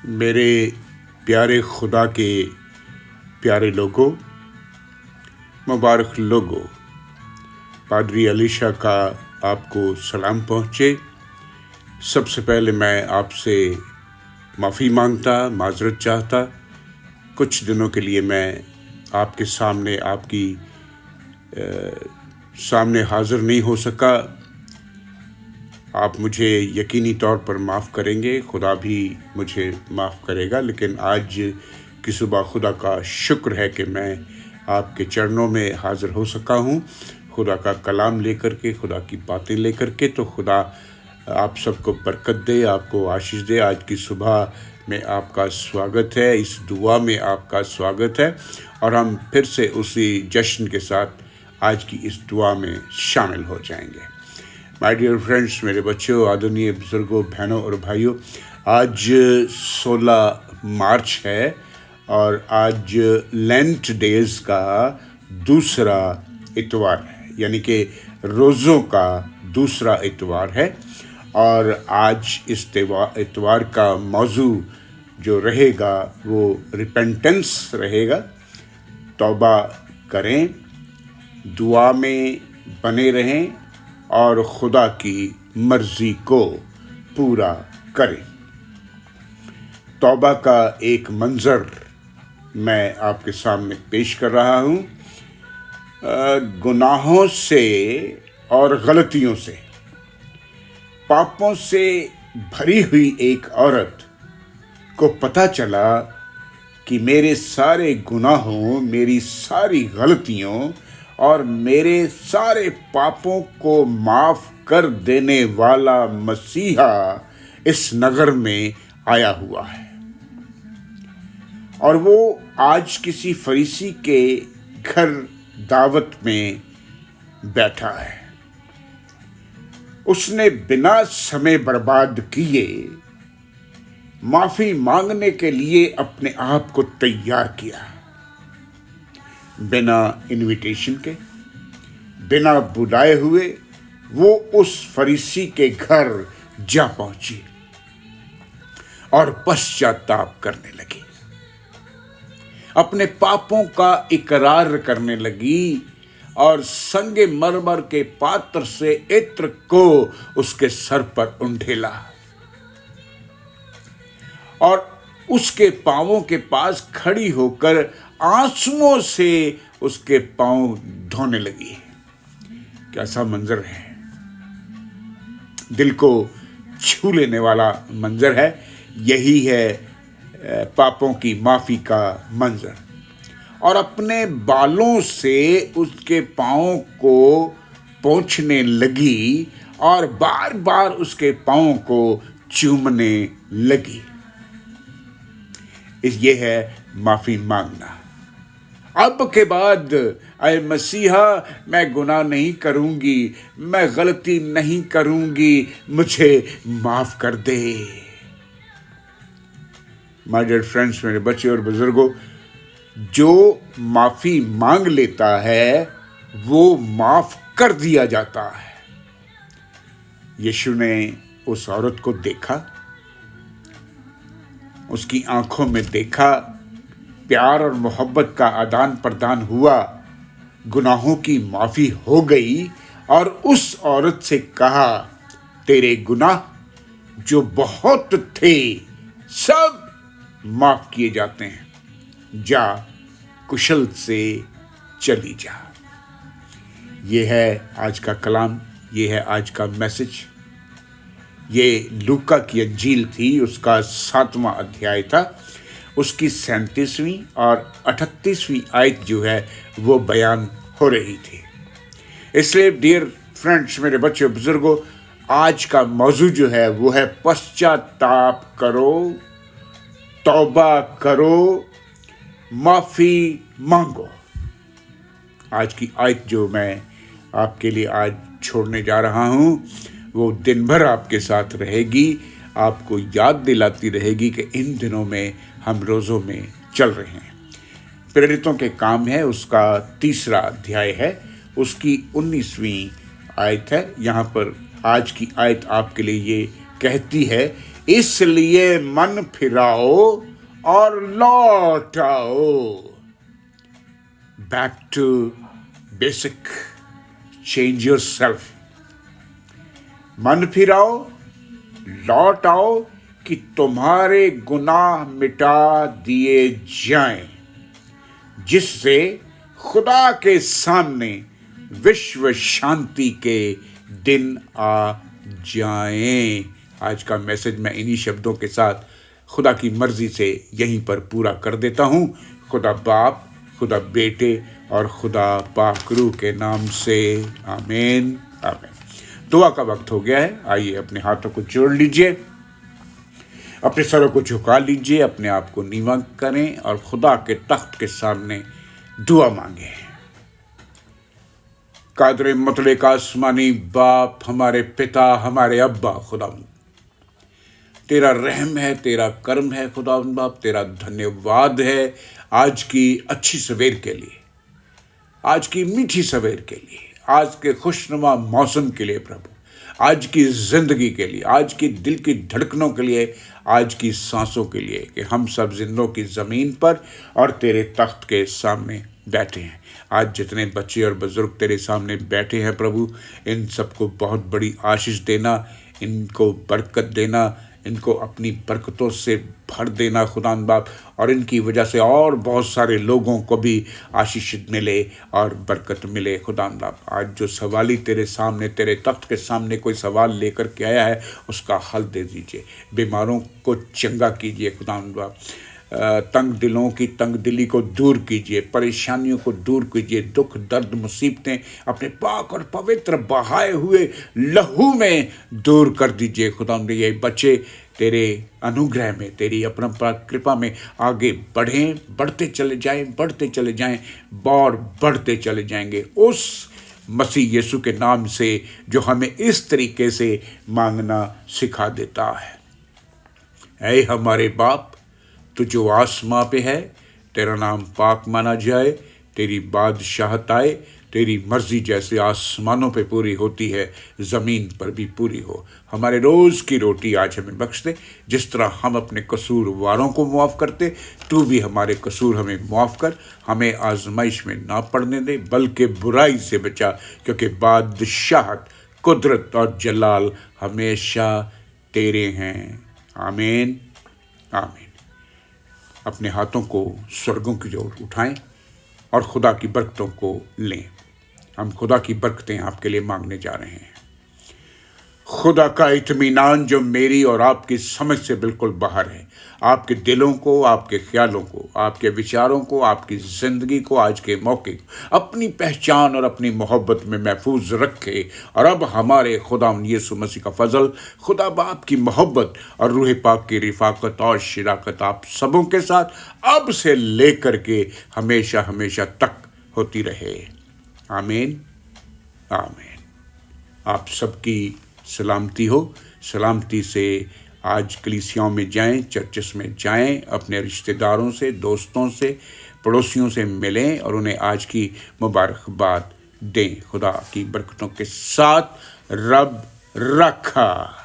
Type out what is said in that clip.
میرے پیارے خدا کے پیارے لوگوں، مبارک لوگوں، پادری علیشا کا آپ کو سلام پہنچے۔ سب سے پہلے میں آپ سے معافی مانگتا، معذرت چاہتا۔ کچھ دنوں کے لیے میں آپ کے سامنے سامنے حاضر نہیں ہو سکا۔ آپ مجھے یقینی طور پر معاف کریں گے، خدا بھی مجھے معاف کرے گا، لیکن آج کی صبح خدا کا شکر ہے کہ میں آپ کے چرنوں میں حاضر ہو سکا ہوں، خدا کا کلام لے کر کے، خدا کی باتیں لے کر کے۔ تو خدا آپ سب کو برکت دے، آپ کو آشیش دے۔ آج کی صبح میں آپ کا سواگت ہے، اس دعا میں آپ کا سواگت ہے، اور ہم پھر سے اسی جشن کے ساتھ آج کی اس دعا میں شامل ہو جائیں گے۔ مائی ڈیئر فرینڈس، میرے بچوں، آدرنیہ بزرگوں، بہنوں اور بھائیوں، آج 16 مارچ ہے اور آج لینٹ ڈیز کا دوسرا اتوار ہے، یعنی کہ روزوں کا دوسرا اتوار ہے، اور آج اس اتوار کا موضوع جو رہے گا وہ ریپینٹنس رہے گا۔ توبہ کریں، دعا میں بنے رہیں اور خدا کی مرضی کو پورا کریں۔ توبہ کا ایک منظر میں آپ کے سامنے پیش کر رہا ہوں۔ گناہوں سے اور غلطیوں سے، پاپوں سے بھری ہوئی ایک عورت کو پتہ چلا کہ میرے سارے گناہوں، میری ساری غلطیوں اور میرے سارے پاپوں کو معاف کر دینے والا مسیحا اس نگر میں آیا ہوا ہے، اور وہ آج کسی فریسی کے گھر دعوت میں بیٹھا ہے۔ اس نے بنا سمے برباد کیے معافی مانگنے کے لیے اپنے آپ کو تیار کیا، بنا انویٹیشن کے، بنا بلائے ہوئے وہ اس فریسی کے گھر جا پہنچی اور پشچاتاپ کرنے لگی، اپنے پاپوں کا اقرار کرنے لگی، اور سنگ مرمر کے پاتر سے عطر کو اس کے سر پر انڈھیلا، اور اس کے پاؤں کے پاس کھڑی ہو کر آنسوؤں سے اس کے پاؤں دھونے لگی۔ کیسا منظر ہے، دل کو چھو لینے والا منظر ہے۔ یہی ہے پاپوں کی معافی کا منظر، اور اپنے بالوں سے اس کے پاؤں کو پونچھنے لگی اور بار بار اس کے پاؤں کو چومنے لگی۔ یہ ہے معافی مانگنا۔ اب کے بعد اے مسیحا، میں گناہ نہیں کروں گی، میں غلطی نہیں کروں گی، مجھے معاف کر دے۔ مائی ڈیئر فرینڈس، میرے بچے اور بزرگوں، جو معافی مانگ لیتا ہے وہ معاف کر دیا جاتا ہے۔ یشوع نے اس عورت کو دیکھا، اس کی آنکھوں میں دیکھا، پیار اور محبت کا آدان پردان ہوا، گناہوں کی معافی ہو گئی، اور اس عورت سے کہا، تیرے گناہ جو بہت تھے سب معاف کیے جاتے ہیں، جا کشل سے چلی جا۔ یہ ہے آج کا کلام، یہ ہے آج کا میسج۔ یہ لوکا کی انجیل تھی، اس کا 7واں ادھیائے تھا، اس کی 37ویں اور 38ویں آیت جو ہے وہ بیان ہو رہی تھی۔ اس لیے ڈیئر فرینڈس، میرے بچے بزرگوں، آج کا موضوع جو ہے وہ ہے پشچاتاپ کرو، توبہ کرو، معافی مانگو۔ آج کی آیت جو میں آپ کے لیے آج چھوڑنے جا رہا ہوں وہ دن بھر آپ کے ساتھ رہے گی، آپ کو یاد دلاتی رہے گی کہ ان دنوں میں ہم روزوں میں چل رہے ہیں۔ پریرتوں کے کام ہے، اس کا 3 ادھیائے ہے، اس کی 19ویں آیت ہے۔ یہاں پر آج کی آیت آپ کے لیے یہ کہتی ہے इसलिए मन फिराओ और लौट आओ। Back to basic, change yourself. मन फिराओ, लौट आओ कि तुम्हारे गुनाह मिटा दिए जाएं, जिससे खुदा के सामने विश्व शांति के दिन आ जाएं। आज का मैसेज मैं इन्हीं शब्दों के साथ खुदा की मर्जी से यहीं पर पूरा कर देता हूँ। खुदा बाप, खुदा बेटे और खुदा पाक रूह के नाम से आमीन आमीन। दुआ का वक्त हो गया है। आइए अपने हाथों को जोड़ लीजिए, अपने सरों को झुका लीजिए, अपने आप को नीवा करें और खुदा के तख्त के सामने दुआ मांगे। कादर मुतलक आसमानी बाप, हमारे पिता, हमारे अब्बा, खुदा तेरा रहम है, तेरा करम है खुदा बाप, तेरा धन्यवाद है आज की अच्छी सवेर के लिए, आज की मीठी सवेर के लिए, आज के खुशनुमा मौसम के लिए प्रभु, आज की ज़िंदगी के लिए, आज की दिल की धड़कनों के लिए, आज की सांसों के लिए कि हम सब जिंदों की ज़मीन पर और तेरे तख्त के सामने बैठे हैं। आज जितने बच्चे और बुजुर्ग तेरे सामने बैठे हैं प्रभु, इन सबको बहुत बड़ी आशीष देना, इनको बरकत देना, इनको अपनी बरकतों से भर देना खुदान बाप, और इनकी वजह से और बहुत सारे लोगों को भी आशीषित मिले और बरकत मिले खुदान बाप। आज जो सवाली तेरे सामने, तेरे तख्त के सामने कोई सवाल लेकर के आया है, उसका हल दे दीजिए। बीमारों को चंगा कीजिए खुदान बाप, तंग दिलों की तंग दिली को दूर कीजिए, परेशानियों को दूर कीजिए, दुख दर्द मुसीबतें अपने पाक और पवित्र बहाए हुए लहू में दूर कर दीजिए खुदा। ये बच्चे तेरे अनुग्रह में, तेरी अपरंपरा कृपा में आगे बढ़ें, बढ़ते चले जाएं, बढ़ते चले जाएं और बढ़ते चले जाएंगे उस मसीह यीशु के नाम से जो हमें इस तरीके से मांगना सिखा देता है। ऐ हमारे बाप, तू जो आसमां पे है, तेरा नाम पाक माना जाए, तेरी बादशाहत आए, तेरी मर्जी जैसे आसमानों पे पूरी होती है ज़मीन पर भी पूरी हो। हमारे रोज़ की रोटी आज हमें बख्श दे, जिस तरह हम अपने कसूरवारों को मुआफ़ करते, तू भी हमारे कसूर हमें मुआफ़ कर। हमें आजमाइश में ना पड़ने दे, बल्कि बुराई से बचा, क्योंकि बादशाहत, कुदरत और जलाल हमेशा तेरे हैं। आमीन आमीन। अपने हाथों को स्वर्गों की ओर उठाएं और खुदा की बरकतों को लें। हम खुदा की बरकतें आपके लिए मांगने जा रहे हैं। खुदा का इत्मीनान जो मेरी और आपकी समझ से बिल्कुल बाहर है, आपके दिलों को, आपके ख्यालों को, आपके विचारों को, आपकी ज़िंदगी को, आज के मौके को अपनी पहचान और अपनी मोहब्बत में महफूज रखे। और अब हमारे खुदा यीशु मसीह का फजल, खुदा बाप की मोहब्बत और रूह पाक की रिफाकत और शिराकत आप सबों के साथ अब से लेकर के हमेशा हमेशा तक होती रहे। आमीन आमीन। आप सबकी सलामती हो। सलामती से आज कलीसियाओं में जाएं, चर्चेस में जाएं, अपने रिश्तेदारों से, दोस्तों से, पड़ोसियों से मिलें और उन्हें आज की मुबारकबाद दें। खुदा की बरकतों के साथ रब रखा।